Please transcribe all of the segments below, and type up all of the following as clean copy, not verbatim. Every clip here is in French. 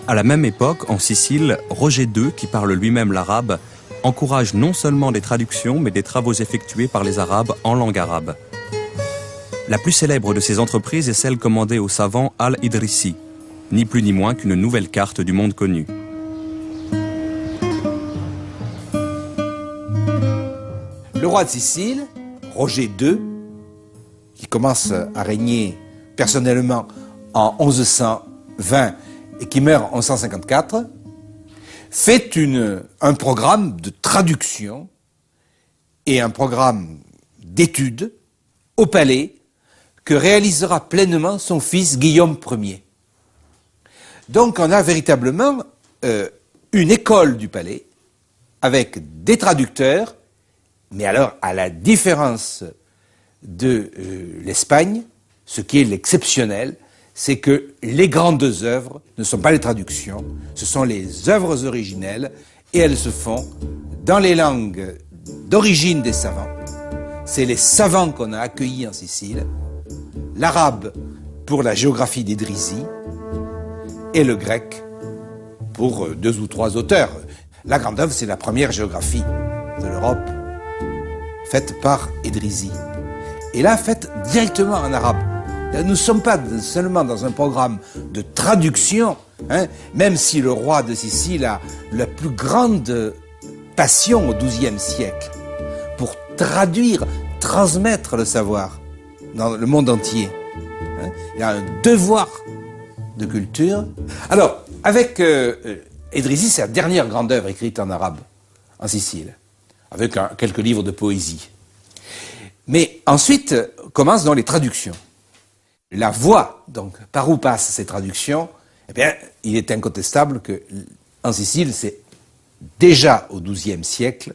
À la même époque, en Sicile, Roger II, qui parle lui-même l'arabe, encourage non seulement des traductions, mais des travaux effectués par les Arabes en langue arabe. La plus célèbre de ces entreprises est celle commandée au savant Al-Idrissi, ni plus ni moins qu'une nouvelle carte du monde connu. Le roi de Sicile, Roger II, qui commence à régner personnellement en 1120 et qui meurt en 1154, fait un programme de traduction et un programme d'études au palais que réalisera pleinement son fils Guillaume Ier. Donc on a véritablement une école du palais avec des traducteurs, mais alors à la différence de l'Espagne, ce qui est l'exceptionnel, c'est que les grandes œuvres ne sont pas les traductions, ce sont les œuvres originelles et elles se font dans les langues d'origine des savants. C'est les savants qu'on a accueillis en Sicile, l'arabe pour la géographie d'Idrisi et le grec pour 2 ou 3 auteurs. La grande œuvre, c'est la première géographie de l'Europe, faite par Idrisi. Et là, faite directement en arabe. Nous ne sommes pas seulement dans un programme de traduction, hein, même si le roi de Sicile a la plus grande passion au XIIe siècle pour traduire, transmettre le savoir dans le monde entier. Hein. Il a un devoir de culture. Alors, avec Idrisi, c'est la dernière grande œuvre écrite en arabe, en Sicile, avec quelques livres de poésie. Mais ensuite, commencent dans les traductions. La voie, donc, par où passent ces traductions, eh bien, il est incontestable que, en Sicile, c'est déjà au XIIe siècle,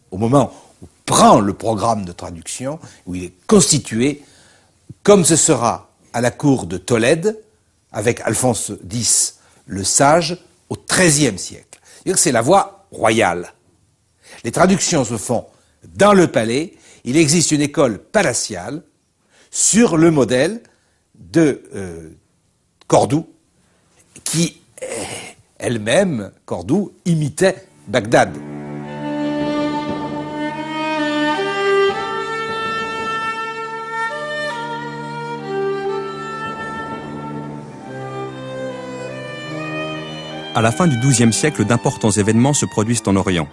au moment où prend le programme de traduction, où il est constitué, comme ce sera à la cour de Tolède, avec Alphonse X le Sage, au XIIIe siècle. C'est-à-dire que c'est la voie royale. Les traductions se font dans le palais. Il existe une école palatiale sur le modèle de Cordoue, qui elle-même, Cordoue, imitait Bagdad. À la fin du XIIe siècle, d'importants événements se produisent en Orient.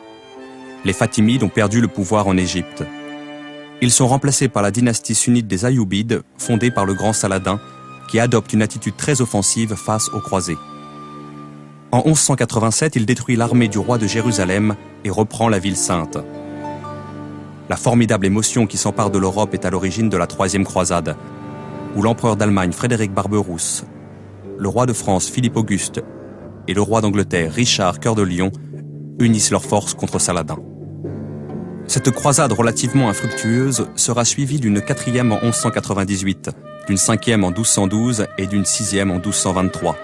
Les Fatimides ont perdu le pouvoir en Égypte. Ils sont remplacés par la dynastie sunnite des Ayyoubides, fondée par le grand Saladin, qui adopte une attitude très offensive face aux croisés. En 1187, il détruit l'armée du roi de Jérusalem et reprend la ville sainte. La formidable émotion qui s'empare de l'Europe est à l'origine de la Troisième Croisade, où l'empereur d'Allemagne Frédéric Barberousse, le roi de France Philippe Auguste et le roi d'Angleterre Richard Cœur de Lion unissent leurs forces contre Saladin. Cette croisade relativement infructueuse sera suivie d'une 4e en 1198, d'une 5e en 1212 et d'une 6e en 1223.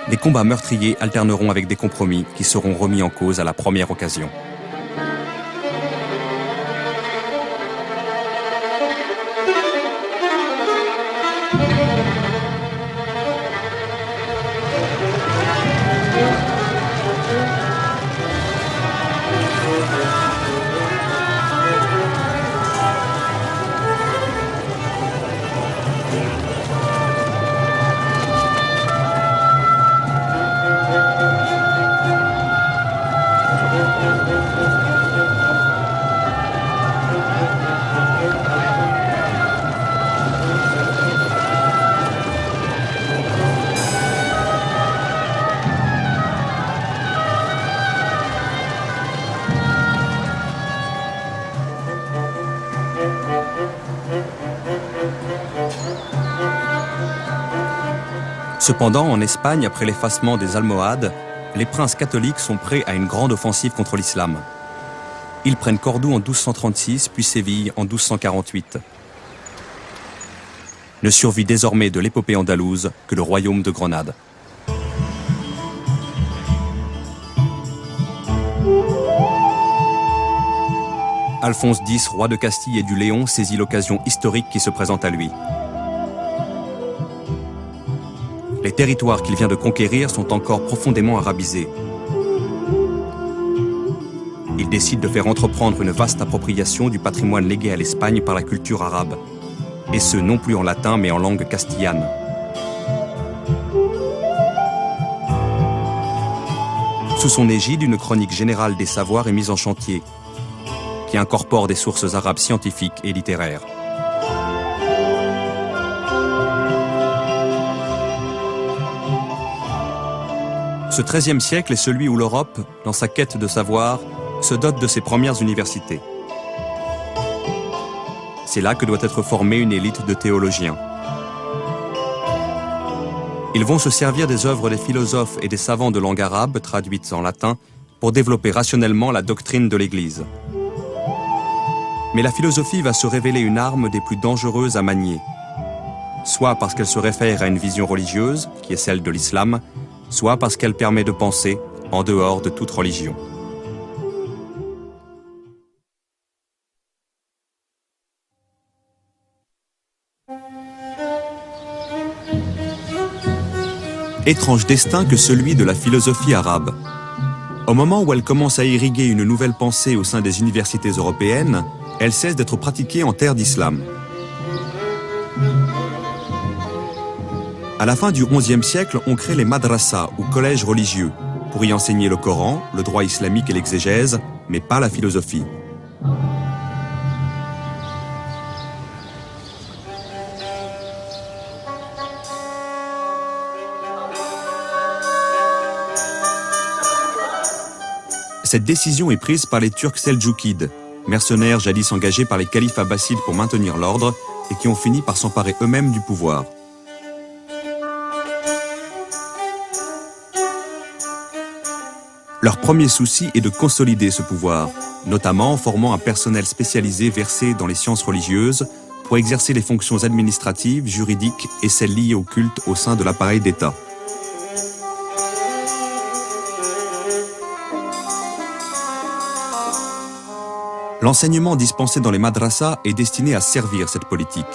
Les combats meurtriers alterneront avec des compromis qui seront remis en cause à la première occasion. Cependant, en Espagne, après l'effacement des Almohades, les princes catholiques sont prêts à une grande offensive contre l'islam. Ils prennent Cordoue en 1236, puis Séville en 1248. Ne survit désormais de l'épopée andalouse que le royaume de Grenade. Alphonse X, roi de Castille et du Léon, saisit l'occasion historique qui se présente à lui. Les territoires qu'il vient de conquérir sont encore profondément arabisés. Il décide de faire entreprendre une vaste appropriation du patrimoine légué à l'Espagne par la culture arabe, et ce non plus en latin mais en langue castillane. Sous son égide, une chronique générale des savoirs est mise en chantier, qui incorpore des sources arabes scientifiques et littéraires. Ce XIIIe siècle est celui où l'Europe, dans sa quête de savoir, se dote de ses premières universités. C'est là que doit être formée une élite de théologiens. Ils vont se servir des œuvres des philosophes et des savants de langue arabe, traduites en latin, pour développer rationnellement la doctrine de l'Église. Mais la philosophie va se révéler une arme des plus dangereuses à manier, soit parce qu'elle se réfère à une vision religieuse, qui est celle de l'islam, soit parce qu'elle permet de penser en dehors de toute religion. Étrange destin que celui de la philosophie arabe. Au moment où elle commence à irriguer une nouvelle pensée au sein des universités européennes, elle cesse d'être pratiquée en terre d'islam. À la fin du XIe siècle, on crée les madrasas, ou collèges religieux, pour y enseigner le Coran, le droit islamique et l'exégèse, mais pas la philosophie. Cette décision est prise par les Turcs seldjoukides, mercenaires jadis engagés par les califes abbassides pour maintenir l'ordre et qui ont fini par s'emparer eux-mêmes du pouvoir. Leur premier souci est de consolider ce pouvoir, notamment en formant un personnel spécialisé versé dans les sciences religieuses pour exercer les fonctions administratives, juridiques et celles liées au culte au sein de l'appareil d'État. L'enseignement dispensé dans les madrasas est destiné à servir cette politique.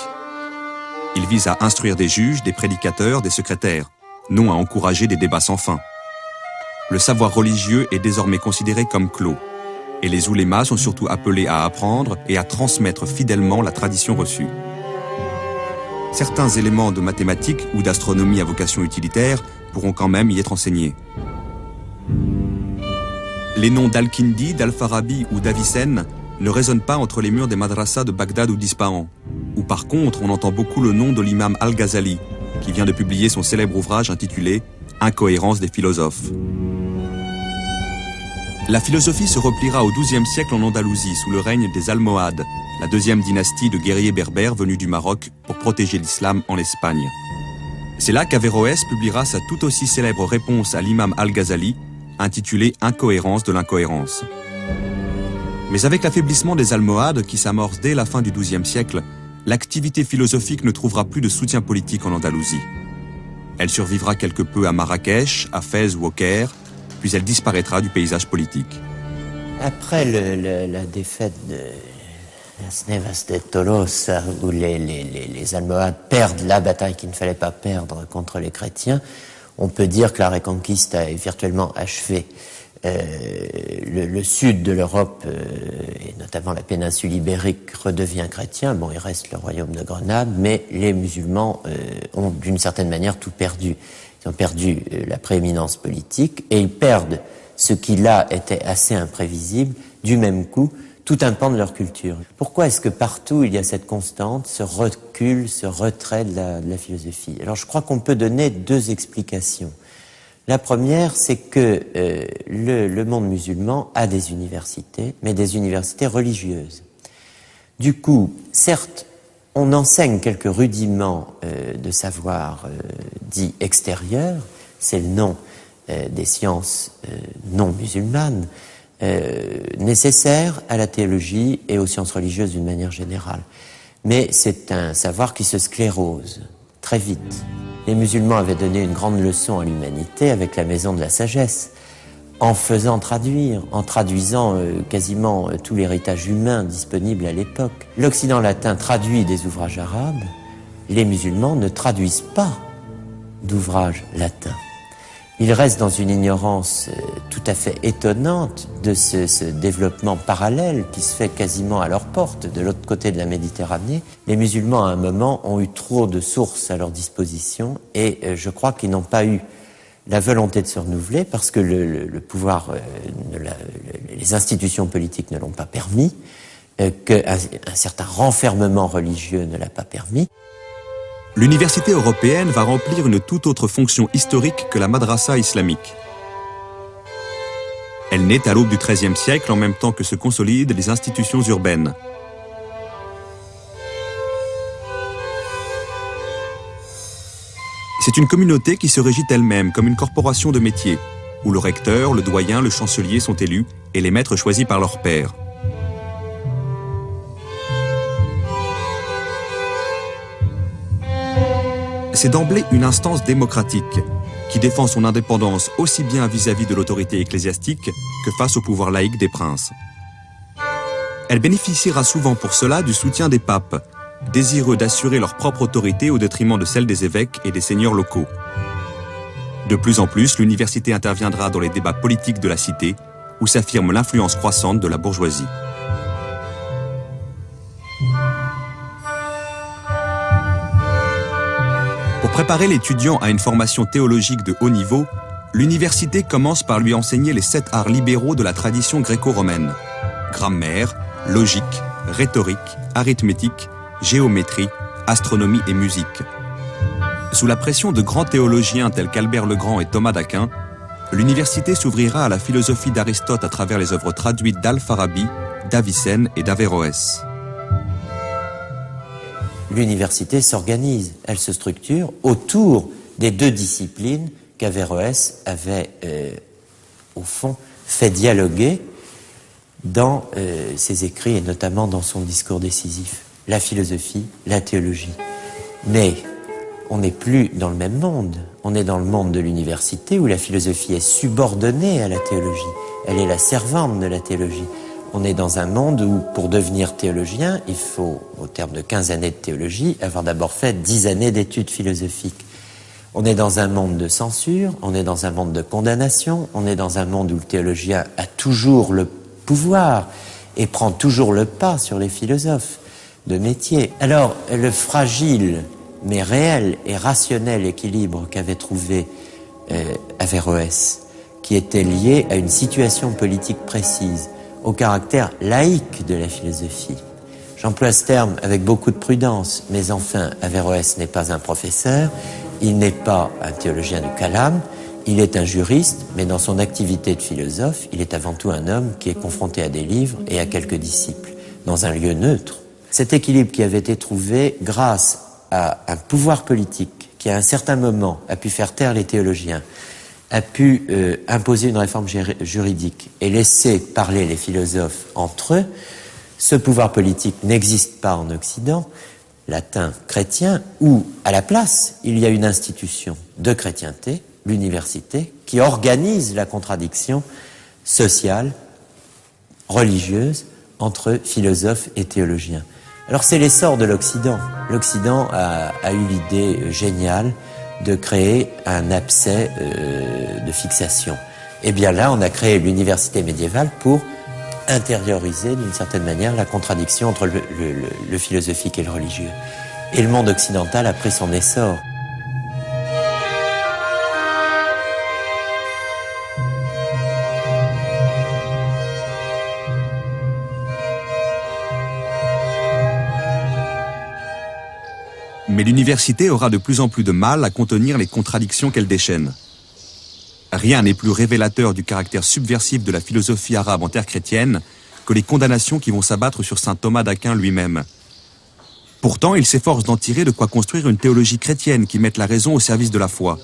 Il vise à instruire des juges, des prédicateurs, des secrétaires, non à encourager des débats sans fin. Le savoir religieux est désormais considéré comme clos, et les oulémas sont surtout appelés à apprendre et à transmettre fidèlement la tradition reçue. Certains éléments de mathématiques ou d'astronomie à vocation utilitaire pourront quand même y être enseignés. Les noms d'Al-Kindi, d'Al-Farabi ou d'Avicenne ne résonnent pas entre les murs des madrasas de Bagdad ou d'Ispahan, où par contre on entend beaucoup le nom de l'imam Al-Ghazali, qui vient de publier son célèbre ouvrage intitulé « Incohérence des philosophes ». La philosophie se repliera au XIIe siècle en Andalousie sous le règne des Almohades, la deuxième dynastie de guerriers berbères venus du Maroc pour protéger l'islam en Espagne. C'est là qu'Averroès publiera sa tout aussi célèbre réponse à l'imam Al-Ghazali, intitulée « Incohérence de l'incohérence ». Mais avec l'affaiblissement des Almohades qui s'amorce dès la fin du XIIe siècle, l'activité philosophique ne trouvera plus de soutien politique en Andalousie. Elle survivra quelque peu à Marrakech, à Fès ou au Caire, puis elle disparaîtra du paysage politique. Après la défaite de Las Nevas de Tolosa, où les Almohades perdent la bataille qu'il ne fallait pas perdre contre les chrétiens, on peut dire que la Reconquista est virtuellement achevée. Le sud de l'Europe, et notamment la péninsule ibérique, redevient chrétien. Bon, il reste le royaume de Grenade, mais les musulmans ont d'une certaine manière tout perdu. Ils ont perdu la prééminence politique et ils perdent ce qui là était assez imprévisible, du même coup, tout un pan de leur culture. Pourquoi est-ce que partout il y a cette constante, ce recul, ce retrait de la philosophie? Alors je crois qu'on peut donner deux explications. La première, c'est que le monde musulman a des universités, mais des universités religieuses. Du coup, certes, on enseigne quelques rudiments de savoir dit extérieur, c'est le nom des sciences non musulmanes, nécessaires à la théologie et aux sciences religieuses d'une manière générale. Mais c'est un savoir qui se sclérose très vite. Les musulmans avaient donné une grande leçon à l'humanité avec la maison de la sagesse. en faisant traduire, en traduisant quasiment tout l'héritage humain disponible à l'époque. L'Occident latin traduit des ouvrages arabes, les musulmans ne traduisent pas d'ouvrages latins. Ils restent dans une ignorance tout à fait étonnante de ce développement parallèle qui se fait quasiment à leur porte, de l'autre côté de la Méditerranée. Les musulmans, à un moment, ont eu trop de sources à leur disposition et je crois qu'ils n'ont pas eu la volonté de se renouveler parce que le pouvoir, les institutions politiques ne l'ont pas permis, qu'un certain renfermement religieux ne l'a pas permis. L'université européenne va remplir une toute autre fonction historique que la madrasa islamique. Elle naît à l'aube du XIIIe siècle en même temps que se consolident les institutions urbaines. C'est une communauté qui se régit elle-même comme une corporation de métiers, où le recteur, le doyen, le chancelier sont élus et les maîtres choisis par leurs pairs. C'est d'emblée une instance démocratique qui défend son indépendance aussi bien vis-à-vis de l'autorité ecclésiastique que face au pouvoir laïque des princes. Elle bénéficiera souvent pour cela du soutien des papes, désireux d'assurer leur propre autorité au détriment de celle des évêques et des seigneurs locaux. De plus en plus, l'université interviendra dans les débats politiques de la cité, où s'affirme l'influence croissante de la bourgeoisie. Pour préparer l'étudiant à une formation théologique de haut niveau, l'université commence par lui enseigner les 7 arts libéraux de la tradition gréco-romaine. Grammaire, logique, rhétorique, arithmétique, géométrie, astronomie et musique. Sous la pression de grands théologiens tels qu'Albert le Grand et Thomas d'Aquin, l'université s'ouvrira à la philosophie d'Aristote à travers les œuvres traduites d'Al-Farabi, d'Avicenne et d'Averroès. L'université s'organise, elle se structure autour des 2 disciplines qu'Averroès avait, au fond, fait dialoguer dans ses écrits et notamment dans son discours décisif. La philosophie, la théologie. Mais on n'est plus dans le même monde. On est dans le monde de l'université où la philosophie est subordonnée à la théologie. Elle est la servante de la théologie. On est dans un monde où, pour devenir théologien, il faut, au terme de 15 années de théologie, avoir d'abord fait 10 années d'études philosophiques. On est dans un monde de censure, on est dans un monde de condamnation, on est dans un monde où le théologien a toujours le pouvoir et prend toujours le pas sur les philosophes de métier. Alors, le fragile, mais réel et rationnel équilibre qu'avait trouvé Averroès, qui était lié à une situation politique précise, au caractère laïque de la philosophie. J'emploie ce terme avec beaucoup de prudence, mais enfin, Averroès n'est pas un professeur, il n'est pas un théologien du calame, il est un juriste, mais dans son activité de philosophe, il est avant tout un homme qui est confronté à des livres et à quelques disciples, dans un lieu neutre. Cet équilibre qui avait été trouvé grâce à un pouvoir politique qui, à un certain moment, a pu faire taire les théologiens, a pu imposer une réforme juridique et laisser parler les philosophes entre eux, ce pouvoir politique n'existe pas en Occident, latin, chrétien, où, à la place, il y a une institution de chrétienté, l'université, qui organise la contradiction sociale, religieuse, entre philosophes et théologiens. Alors c'est l'essor de l'Occident. L'Occident a eu l'idée géniale de créer un abcès de fixation. Et bien là, on a créé l'université médiévale pour intérioriser d'une certaine manière la contradiction entre le philosophique et le religieux. Et le monde occidental a pris son essor. Mais l'université aura de plus en plus de mal à contenir les contradictions qu'elle déchaîne. Rien n'est plus révélateur du caractère subversif de la philosophie arabe en terre chrétienne que les condamnations qui vont s'abattre sur saint Thomas d'Aquin lui-même. Pourtant, il s'efforce d'en tirer de quoi construire une théologie chrétienne qui mette la raison au service de la foi.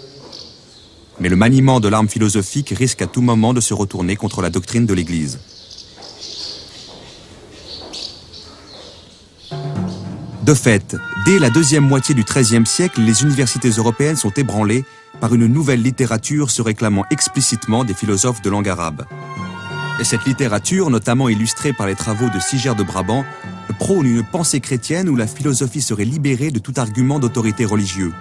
Mais le maniement de l'arme philosophique risque à tout moment de se retourner contre la doctrine de l'Église. De fait, dès la deuxième moitié du XIIIe siècle, les universités européennes sont ébranlées par une nouvelle littérature se réclamant explicitement des philosophes de langue arabe. Et cette littérature, notamment illustrée par les travaux de Siger de Brabant, prône une pensée chrétienne où la philosophie serait libérée de tout argument d'autorité religieux,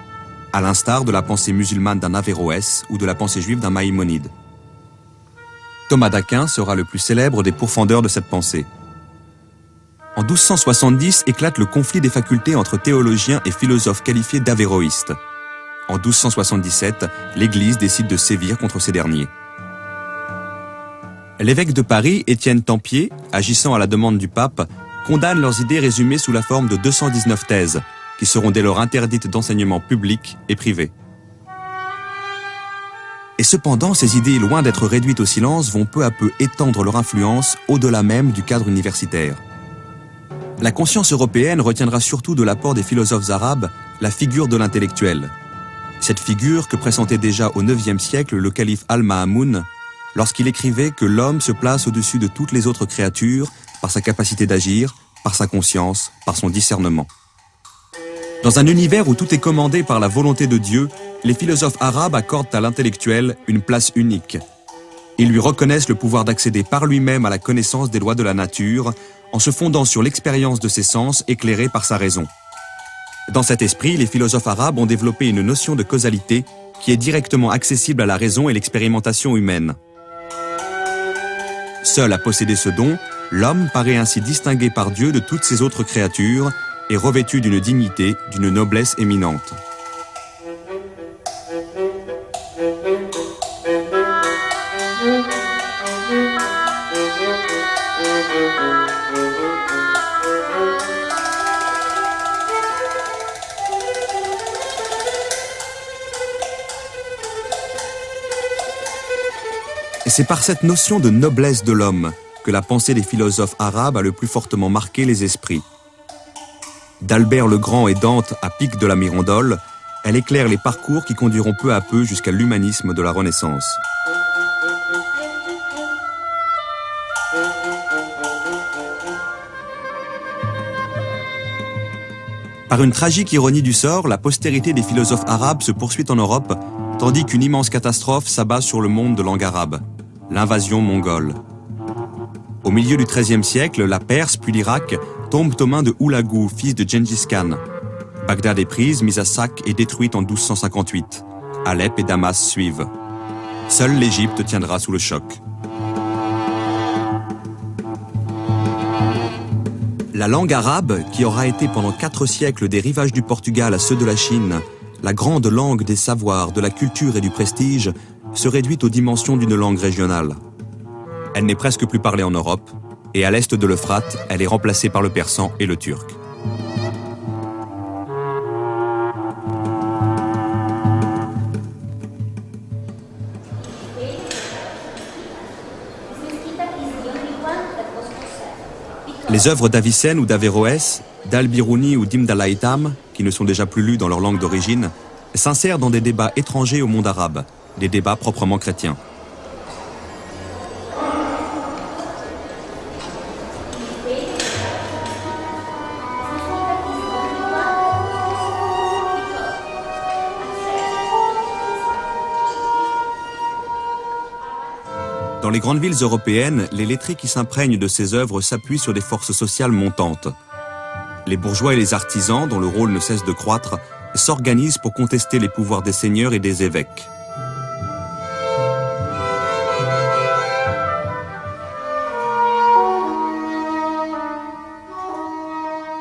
à l'instar de la pensée musulmane d'un Averroès ou de la pensée juive d'un Maïmonide. Thomas d'Aquin sera le plus célèbre des pourfendeurs de cette pensée. En 1270 éclate le conflit des facultés entre théologiens et philosophes qualifiés d'avéroïstes. En 1277, l'Église décide de sévir contre ces derniers. L'évêque de Paris, Étienne Tempier, agissant à la demande du pape, condamne leurs idées résumées sous la forme de 219 thèses, qui seront dès lors interdites d'enseignement public et privé. Et cependant, ces idées, loin d'être réduites au silence, vont peu à peu étendre leur influence au-delà même du cadre universitaire. La conscience européenne retiendra surtout de l'apport des philosophes arabes la figure de l'intellectuel. Cette figure que pressentait déjà au IXe siècle le calife Al-Ma'amoun lorsqu'il écrivait que l'homme se place au-dessus de toutes les autres créatures par sa capacité d'agir, par sa conscience, par son discernement. Dans un univers où tout est commandé par la volonté de Dieu, les philosophes arabes accordent à l'intellectuel une place unique. Ils lui reconnaissent le pouvoir d'accéder par lui-même à la connaissance des lois de la nature, en se fondant sur l'expérience de ses sens éclairés par sa raison. Dans cet esprit, les philosophes arabes ont développé une notion de causalité qui est directement accessible à la raison et l'expérimentation humaine. Seul à posséder ce don, l'homme paraît ainsi distingué par Dieu de toutes ses autres créatures et revêtu d'une dignité, d'une noblesse éminente. Et c'est par cette notion de noblesse de l'homme que la pensée des philosophes arabes a le plus fortement marqué les esprits. D'Albert le Grand et Dante à Pic de la Mirandole, elle éclaire les parcours qui conduiront peu à peu jusqu'à l'humanisme de la Renaissance. Par une tragique ironie du sort, la postérité des philosophes arabes se poursuit en Europe, tandis qu'une immense catastrophe s'abat sur le monde de langue arabe, l'invasion mongole. Au milieu du XIIIe siècle, la Perse puis l'Irak tombent aux mains de Houlagou, fils de Gengis Khan. Bagdad est prise, mise à sac et détruite en 1258. Alep et Damas suivent. Seule l'Égypte tiendra sous le choc. La langue arabe, qui aura été pendant 4 siècles des rivages du Portugal à ceux de la Chine, la grande langue des savoirs, de la culture et du prestige, se réduit aux dimensions d'une langue régionale. Elle n'est presque plus parlée en Europe, et à l'est de l'Euphrate, elle est remplacée par le persan et le turc. Les œuvres d'Avicenne ou d'Averroès, d'Al-Biruni ou d'Ibn al-Haytham, qui ne sont déjà plus lues dans leur langue d'origine, s'insèrent dans des débats étrangers au monde arabe, des débats proprement chrétiens. Dans les grandes villes européennes, les lettrés qui s'imprègnent de ces œuvres s'appuient sur des forces sociales montantes. Les bourgeois et les artisans, dont le rôle ne cesse de croître, s'organisent pour contester les pouvoirs des seigneurs et des évêques.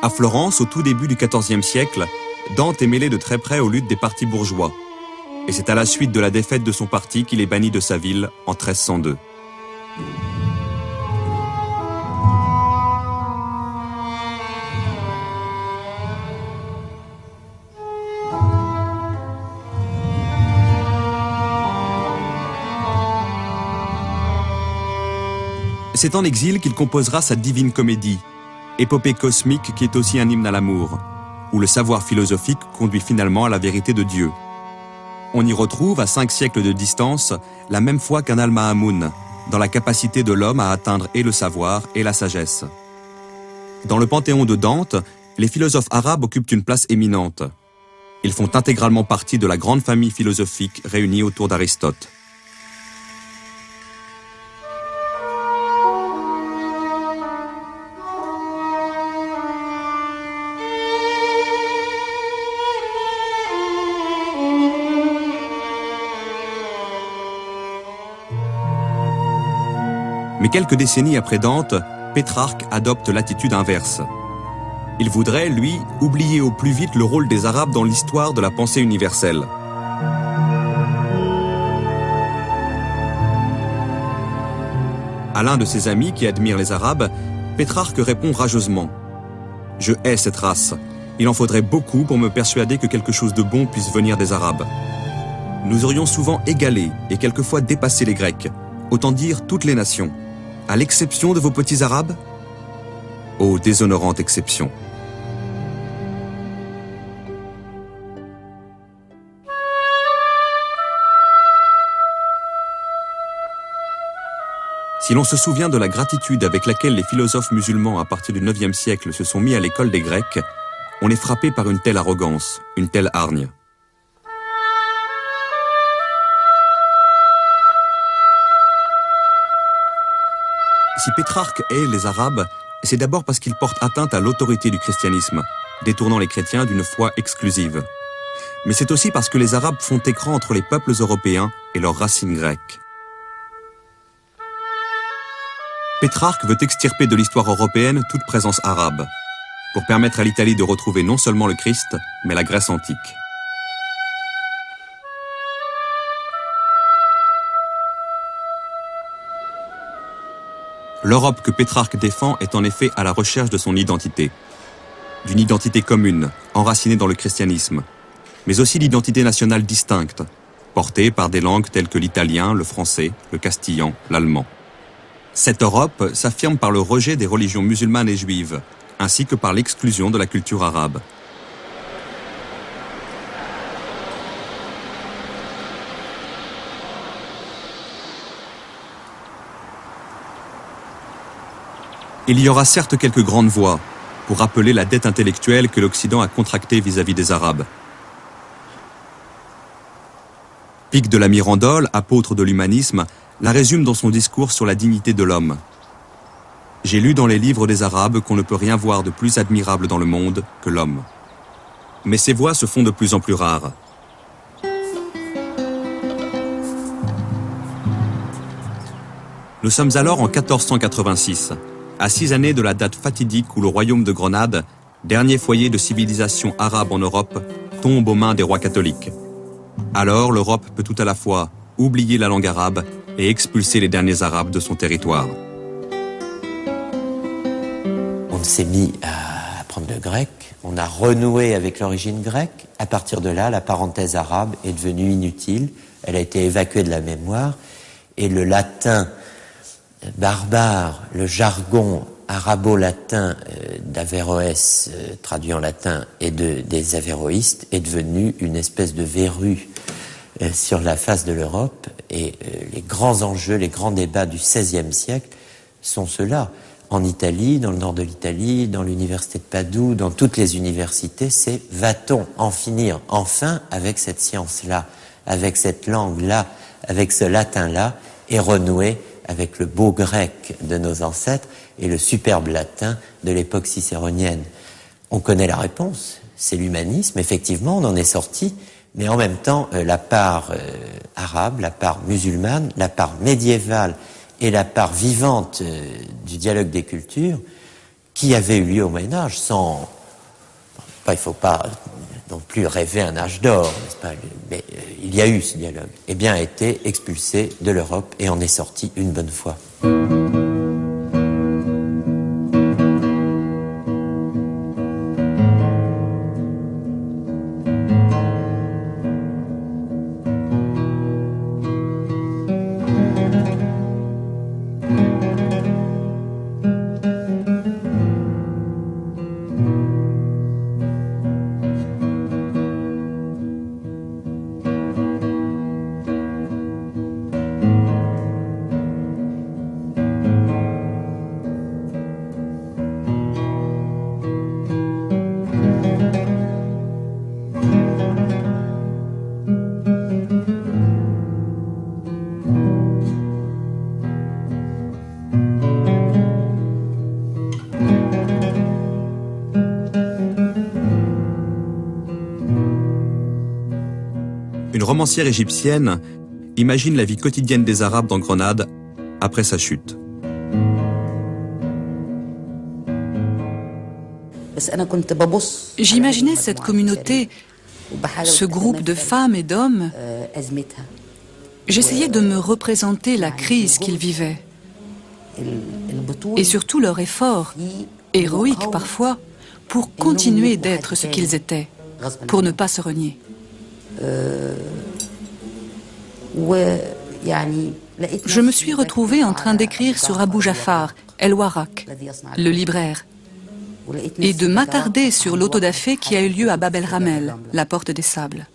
À Florence, au tout début du XIVe siècle, Dante est mêlé de très près aux luttes des partis bourgeois. Et c'est à la suite de la défaite de son parti qu'il est banni de sa ville en 1302. C'est en exil qu'il composera sa Divine Comédie, épopée cosmique qui est aussi un hymne à l'amour, où le savoir philosophique conduit finalement à la vérité de Dieu. On y retrouve, à 5 siècles de distance, la même foi qu'un Al-Ma'amoun, dans la capacité de l'homme à atteindre et le savoir et la sagesse. Dans le panthéon de Dante, Les philosophes arabes occupent une place éminente. Ils font intégralement partie de la grande famille philosophique réunie autour d'Aristote. Mais quelques décennies après Dante, Pétrarque adopte l'attitude inverse. Il voudrait, lui, oublier au plus vite le rôle des Arabes dans l'histoire de la pensée universelle. À l'un de ses amis qui admire les Arabes, Pétrarque répond rageusement « Je hais cette race. Il en faudrait beaucoup pour me persuader que quelque chose de bon puisse venir des Arabes. Nous aurions souvent égalé et quelquefois dépassé les Grecs, autant dire toutes les nations. À l'exception de vos petits Arabes ? Ô déshonorante exception ! Si l'on se souvient de la gratitude avec laquelle les philosophes musulmans à partir du IXe siècle se sont mis à l'école des Grecs, on est frappé par une telle arrogance, une telle hargne. Si Pétrarque hait les Arabes, c'est d'abord parce qu'ils portent atteinte à l'autorité du christianisme, détournant les chrétiens d'une foi exclusive. Mais c'est aussi parce que les Arabes font écran entre les peuples européens et leurs racines grecques. Pétrarque veut extirper de l'histoire européenne toute présence arabe, pour permettre à l'Italie de retrouver non seulement le Christ, mais la Grèce antique. L'Europe que Pétrarque défend est en effet à la recherche de son identité. D'une identité commune, enracinée dans le christianisme, mais aussi d'identité nationale distincte, portée par des langues telles que l'italien, le français, le castillan, l'allemand. Cette Europe s'affirme par le rejet des religions musulmanes et juives, ainsi que par l'exclusion de la culture arabe. Il y aura certes quelques grandes voix pour rappeler la dette intellectuelle que l'Occident a contractée vis-à-vis des Arabes. Pic de la Mirandole, apôtre de l'humanisme, la résume dans son discours sur la dignité de l'homme. J'ai lu dans les livres des Arabes qu'on ne peut rien voir de plus admirable dans le monde que l'homme. Mais ces voix se font de plus en plus rares. Nous sommes alors en 1486, à 6 années de la date fatidique où le royaume de Grenade, dernier foyer de civilisation arabe en Europe, tombe aux mains des rois catholiques. Alors l'Europe peut tout à la fois oublier la langue arabe et expulser les derniers Arabes de son territoire. On s'est mis à apprendre le grec, on a renoué avec l'origine grecque. À partir de là, la parenthèse arabe est devenue inutile, elle a été évacuée de la mémoire, et le latin barbare, le jargon arabo-latin d'Averroès, traduit en latin, et des avéroïstes, est devenu une espèce de verrue sur la face de l'Europe, et les grands enjeux, les grands débats du XVIe siècle sont ceux-là. En Italie, dans le nord de l'Italie, dans l'université de Padoue, dans toutes les universités, c'est va-t-on en finir enfin avec cette science-là, avec cette langue-là, avec ce latin-là, et renouer avec le beau grec de nos ancêtres et le superbe latin de l'époque cicéronienne. On connaît la réponse, c'est l'humanisme, effectivement, on en est sorti, mais en même temps, la part arabe, la part musulmane, la part médiévale et la part vivante du dialogue des cultures qui avait eu lieu au Moyen-Âge, sans... il ne faut pas non plus rêver un âge d'or, n'est-ce pas, mais il y a eu ce dialogue, eh bien, a été expulsé de l'Europe et en est sorti une bonne fois. Une romancière égyptienne imagine la vie quotidienne des Arabes dans Grenade après sa chute. J'imaginais cette communauté, ce groupe de femmes et d'hommes. J'essayais de me représenter la crise qu'ils vivaient. Et surtout leur effort, héroïque parfois, pour continuer d'être ce qu'ils étaient, pour ne pas se renier. Je me suis retrouvée en train d'écrire sur Abou Jafar, El Warak, le libraire, et de m'attarder sur l'autodafé qui a eu lieu à Bab el Ramel, la porte des sables.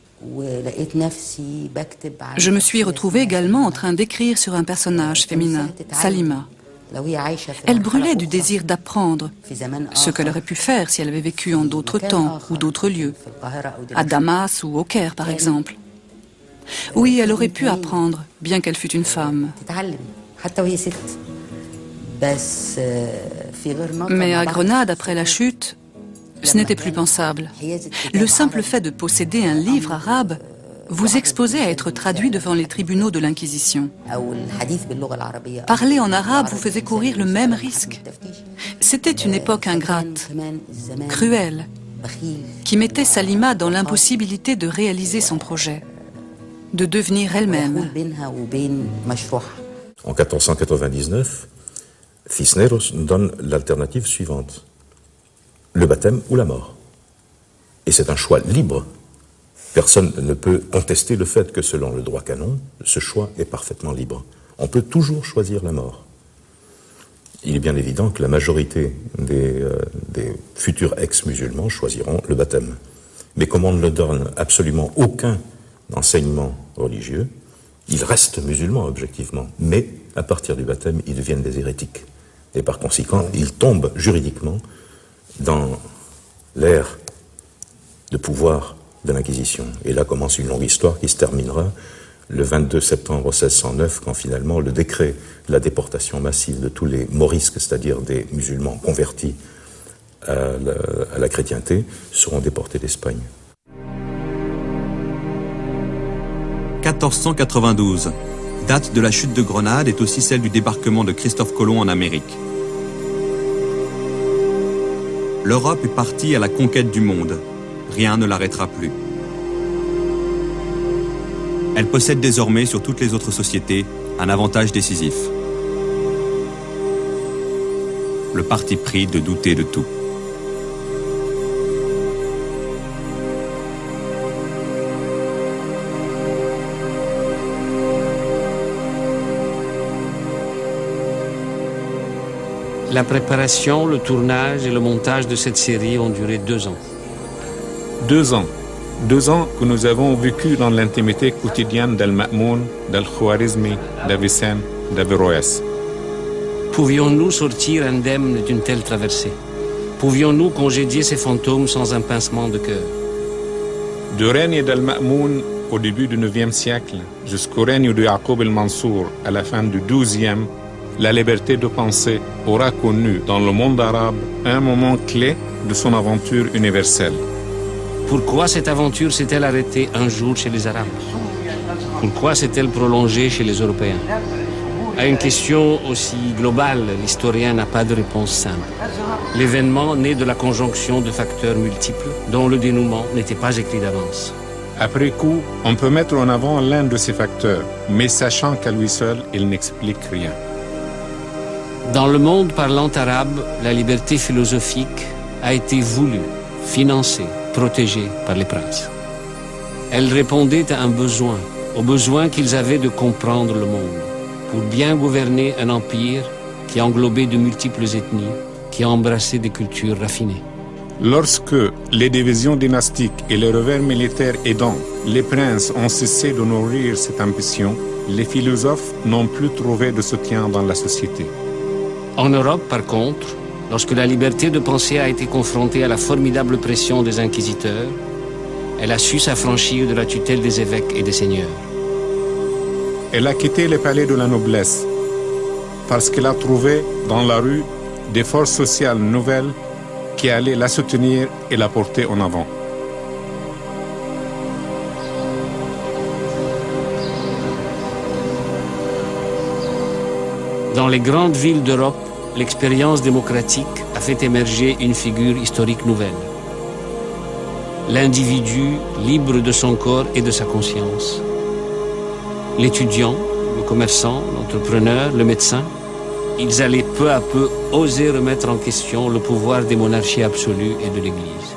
Je me suis retrouvée également en train d'écrire sur un personnage féminin, Salima. Elle brûlait du désir d'apprendre, ce qu'elle aurait pu faire si elle avait vécu en d'autres temps ou d'autres lieux, à Damas ou au Caire par exemple. Oui, elle aurait pu apprendre, bien qu'elle fût une femme. Mais à Grenade, après la chute, ce n'était plus pensable. Le simple fait de posséder un livre arabe vous exposait à être traduit devant les tribunaux de l'Inquisition. Parler en arabe vous faisait courir le même risque. C'était une époque ingrate, cruelle, qui mettait Salima dans l'impossibilité de réaliser son projet, de devenir elle-même. En 1499, Cisneros donne l'alternative suivante: le baptême ou la mort. Et c'est un choix libre. Personne ne peut contester le fait que selon le droit canon, ce choix est parfaitement libre. On peut toujours choisir la mort. Il est bien évident que la majorité des futurs ex-musulmans choisiront le baptême. Mais comme on ne leur donne absolument aucun enseignement religieux, ils restent musulmans objectivement. Mais à partir du baptême, ils deviennent des hérétiques. Et par conséquent, ils tombent juridiquement dans l'ère de pouvoir de l'Inquisition. Et là commence une longue histoire qui se terminera le 22 septembre 1609, quand finalement le décret de la déportation massive de tous les morisques, c'est-à-dire des musulmans convertis à la chrétienté, seront déportés d'Espagne. 1492, date de la chute de Grenade, est aussi celle du débarquement de Christophe Colomb en Amérique. L'Europe est partie à la conquête du monde. Rien ne l'arrêtera plus. Elle possède désormais sur toutes les autres sociétés un avantage décisif. Le parti pris de douter de tout. La préparation, le tournage et le montage de cette série ont duré 2 ans. 2 ans. 2 ans que nous avons vécu dans l'intimité quotidienne d'Al-Ma'moun, d'Al-Khwarizmi, d'Avicenne, d'Averroès. Pouvions-nous sortir indemnes d'une telle traversée? Pouvions-nous congédier ces fantômes sans un pincement de cœur? Du règne d'Al-Ma'moun au début du 9e siècle jusqu'au règne de Yaqub el-Mansour à la fin du 12e, la liberté de penser aura connu dans le monde arabe un moment clé de son aventure universelle. Pourquoi cette aventure s'est-elle arrêtée un jour chez les Arabes? Pourquoi s'est-elle prolongée chez les Européens? À une question aussi globale, l'historien n'a pas de réponse simple. L'événement naît de la conjonction de facteurs multiples dont le dénouement n'était pas écrit d'avance. Après coup, on peut mettre en avant l'un de ces facteurs, mais sachant qu'à lui seul, il n'explique rien. Dans le monde parlant arabe, la liberté philosophique a été voulue, financée, protégée par les princes. Elle répondait à un besoin, au besoin qu'ils avaient de comprendre le monde, pour bien gouverner un empire qui englobait de multiples ethnies, qui embrassait des cultures raffinées. Lorsque les divisions dynastiques et les revers militaires aidant, les princes ont cessé de nourrir cette ambition, les philosophes n'ont plus trouvé de soutien dans la société. En Europe, par contre, lorsque la liberté de penser a été confrontée à la formidable pression des inquisiteurs, elle a su s'affranchir de la tutelle des évêques et des seigneurs. Elle a quitté les palais de la noblesse parce qu'elle a trouvé dans la rue des forces sociales nouvelles qui allaient la soutenir et la porter en avant. Dans les grandes villes d'Europe, l'expérience démocratique a fait émerger une figure historique nouvelle. L'individu libre de son corps et de sa conscience. L'étudiant, le commerçant, l'entrepreneur, le médecin, ils allaient peu à peu oser remettre en question le pouvoir des monarchies absolues et de l'Église.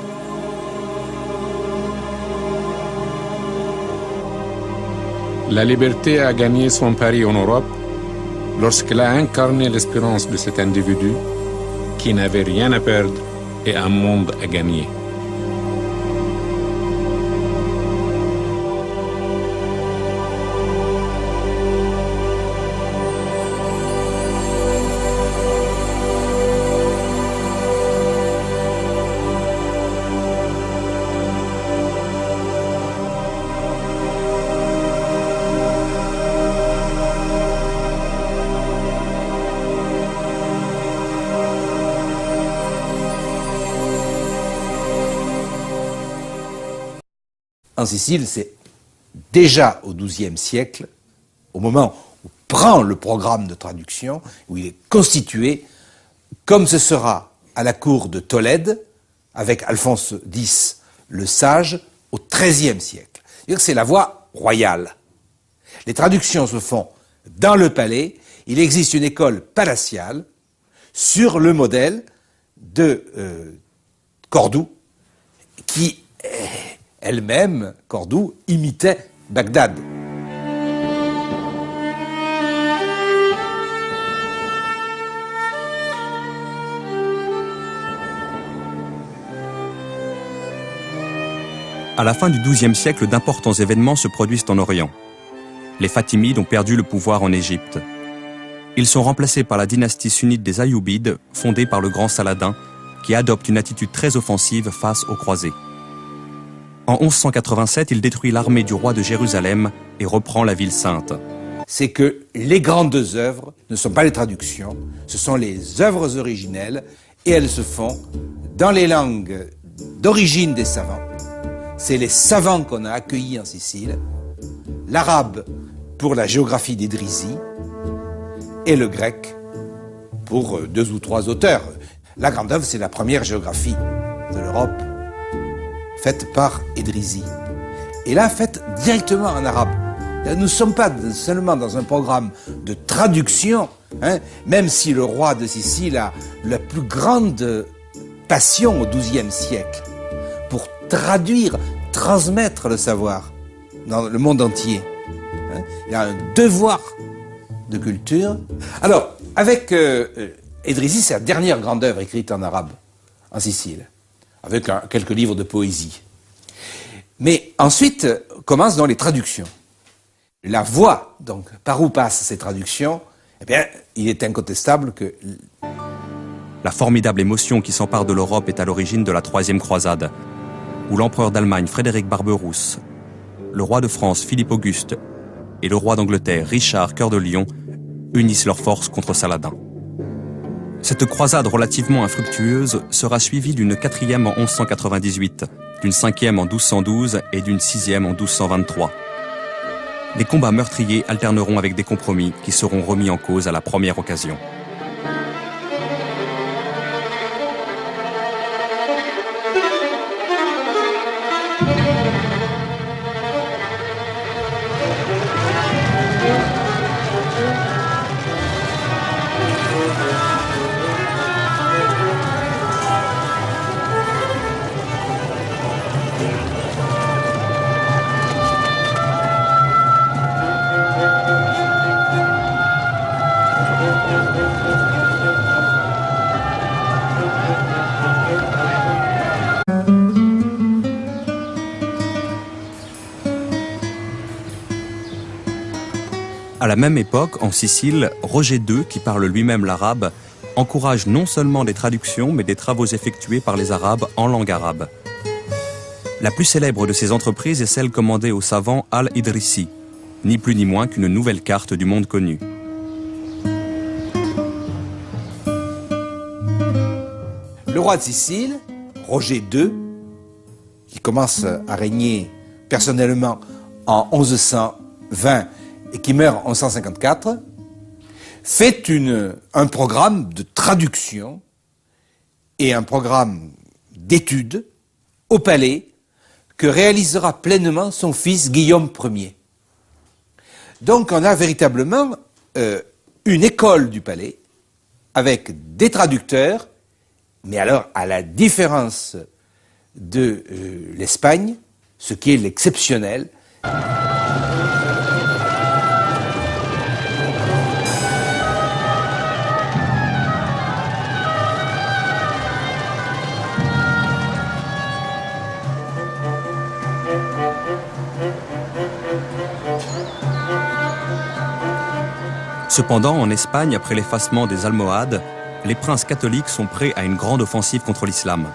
La liberté a gagné son pari en Europe lorsqu'elle a incarné l'espérance de cet individu qui n'avait rien à perdre et un monde à gagner. En Sicile, c'est déjà au XIIe siècle, au moment où prend le programme de traduction, où il est constitué, comme ce sera à la cour de Tolède, avec Alphonse X le Sage, au XIIIe siècle. C'est la voie royale. Les traductions se font dans le palais. Il existe une école palatiale sur le modèle de Cordoue, qui elle-même, Cordoue, imitait Bagdad. À la fin du XIIe siècle, d'importants événements se produisent en Orient. Les Fatimides ont perdu le pouvoir en Égypte. Ils sont remplacés par la dynastie sunnite des Ayyoubides, fondée par le grand Saladin, qui adopte une attitude très offensive face aux croisés. En 1187, il détruit l'armée du roi de Jérusalem et reprend la ville sainte. C'est que les grandes œuvres ne sont pas les traductions, ce sont les œuvres originelles et elles se font dans les langues d'origine des savants. C'est les savants qu'on a accueillis en Sicile, l'arabe pour la géographie d'Idrisi et le grec pour 2 ou 3 auteurs. La grande œuvre, c'est la première géographie de l'Europe, faite par Idrisi. Et là, faite directement en arabe. Nous ne sommes pas seulement dans un programme de traduction, même si le roi de Sicile a la plus grande passion au XIIe siècle pour traduire, transmettre le savoir dans le monde entier. Il a un devoir de culture. Alors, avec Idrisi, c'est la dernière grande œuvre écrite en arabe en Sicile, avec quelques livres de poésie. Mais ensuite commencent donc les traductions. La voie, donc, par où passent ces traductions, eh bien, il est incontestable que... La formidable émotion qui s'empare de l'Europe est à l'origine de la Troisième Croisade, où l'empereur d'Allemagne Frédéric Barberousse, le roi de France Philippe Auguste et le roi d'Angleterre Richard Cœur de Lion unissent leurs forces contre Saladin. Cette croisade relativement infructueuse sera suivie d'une 4e en 1198, d'une 5e en 1212 et d'une 6e en 1223. Les combats meurtriers alterneront avec des compromis qui seront remis en cause à la première occasion. À la même époque, en Sicile, Roger II, qui parle lui-même l'arabe, encourage non seulement des traductions, mais des travaux effectués par les Arabes en langue arabe. La plus célèbre de ces entreprises est celle commandée au savant Al-Idrisi, ni plus ni moins qu'une nouvelle carte du monde connu. Le roi de Sicile, Roger II, qui commence à régner personnellement en 1120 et qui meurt en 1154, fait un programme de traduction et un programme d'études au palais que réalisera pleinement son fils Guillaume Ier. Donc on a véritablement une école du palais avec des traducteurs, mais alors à la différence de l'Espagne, ce qui est l'exceptionnel. Cependant, en Espagne, après l'effacement des Almohades, les princes catholiques sont prêts à une grande offensive contre l'islam.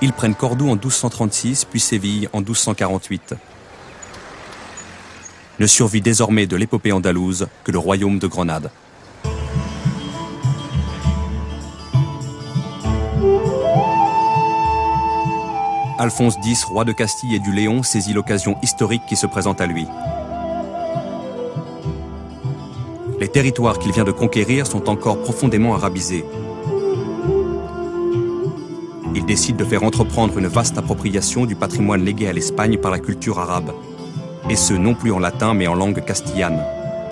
Ils prennent Cordoue en 1236, puis Séville en 1248. Ne survit désormais de l'épopée andalouse que le royaume de Grenade. Alphonse X, roi de Castille et du Léon, saisit l'occasion historique qui se présente à lui. Les territoires qu'il vient de conquérir sont encore profondément arabisés. Il décide de faire entreprendre une vaste appropriation du patrimoine légué à l'Espagne par la culture arabe, et ce non plus en latin mais en langue castillane.